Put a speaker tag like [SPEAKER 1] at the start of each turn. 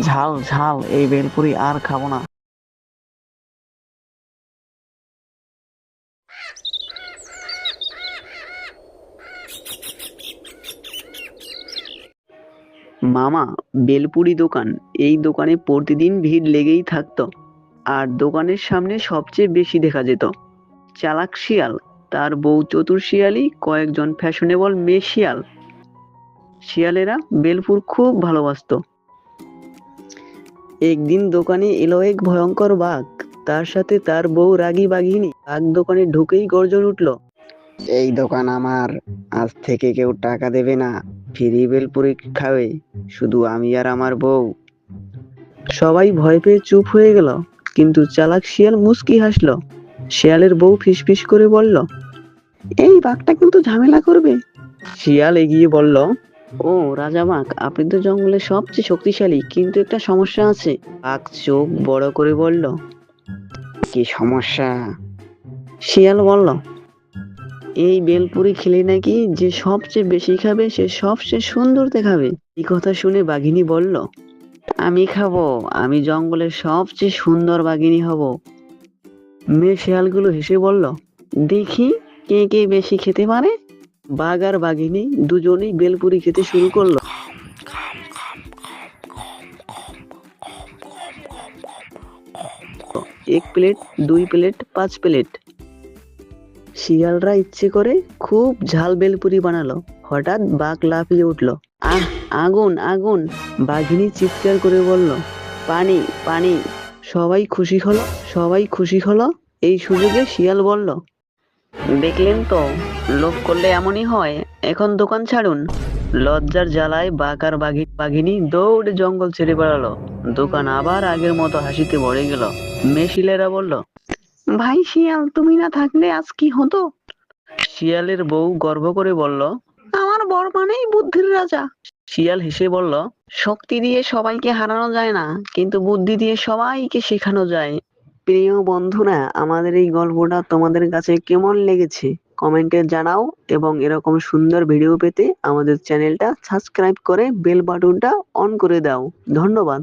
[SPEAKER 1] ঝাল ঝাল, এই বেলপুরি আর খাবো না। মামা, বেলপুরি দোকান, এই দোকানে প্রতিদিন ভিড় লেগেই থাকতো। আর দোকানের সামনে সবচেয়ে বেশি দেখা যেত চালাক শিয়াল, তার বউ চতুর শিয়ালি, কয়েকজন ফ্যাশনেবল মেয়ে শিয়াল। শিয়ালেরা বেলপুর খুব ভালোবাসতো। একদিন দোকানে এলো এক ভয়ঙ্কর বাঘ, তার সাথে তার বউ রাগী বাঘিনী। বাঘ দোকানে ঢুকেই গর্জন উঠল, এই দোকান আমার, আজ থেকে কেউ টাকা দেবে না, ফ্রি বেলপুরি খাবে, শুধু আমি আর আমার বউ। সবাই ভয় পেয়ে চুপ হয়ে গেল, কিন্তু চালাক শিয়াল মুচকি হাসলো। শিয়ালের বউ ফিসফিস করে বলল, এই বাঘটা কিন্তু ঝামেলা করবে। শিয়াল এগিয়ে বলল, ও রাজা বাঘ, আপনি তো জঙ্গলের সবচেয়ে শক্তিশালী, কিন্তু একটা সমস্যা আছে। বাঘ চোখ বড় করে বলল, কি সমস্যা? শিয়াল বলল, এই বেলপুরি খেলে নাকি যে সবচেয়ে বেশি খাবে সে সবচেয়ে সুন্দর দেখাবে। এই কথা শুনে বাঘিনী বলল, আমি খাবো, আমি জঙ্গলের সবচেয়ে সুন্দর বাঘিনী হব। মেয়ে শেয়ালগুলো হেসে বলল, দেখি কে কে বেশি খেতে পারে। বাঘ আর বাঘিনী দুজনেই বেলপুরি খেতে শুরু করলো। এক প্লেট, দুই প্লেট, 5 প্লেট। শিয়ালরা ইচ্ছে করে খুব ঝাল বেলপুরি বানালো। হঠাৎ বাঘ লাফিয়ে উঠলো, আহ, আগুন আগুন! বাঘিনী চিৎকার করে বলল, পানি পানি! সবাই খুশি হলো, সবাই খুশি হলো। এই সুযোগে শিয়াল বলল, দেখলেন তো, লোভ করলে এমনই হয়, এখন দোকান ছাড়ুন। লজ্জার জ্বালায় বাঘ আর বাঘিনী দৌড়ে জঙ্গল ছেড়ে বেড়ালো। দোকান আবার আগের মতো হাসিতে ভরে গেল। মেশিলেরা বলল, ভাই শিয়াল, তুমি না থাকলে আজ কি হতো? শিয়ালের বউ গর্ব করে বলল, আমার বর মানেই বুদ্ধির রাজা। শিয়াল হেসে বলল, শক্তি দিয়ে সবাইকে হারানো যায় না, কিন্তু বুদ্ধি দিয়ে সবাইকে শেখানো যায়। প্রিয় বন্ধুরা, আমাদের এই গল্পটা তোমাদের কাছে কেমন লেগেছে কমেন্টে জানাও, এবং এরকম সুন্দর ভিডিও পেতে আমাদের চ্যানেলটা সাবস্ক্রাইব করে বেল বাটনটা অন করে দাও। ধন্যবাদ।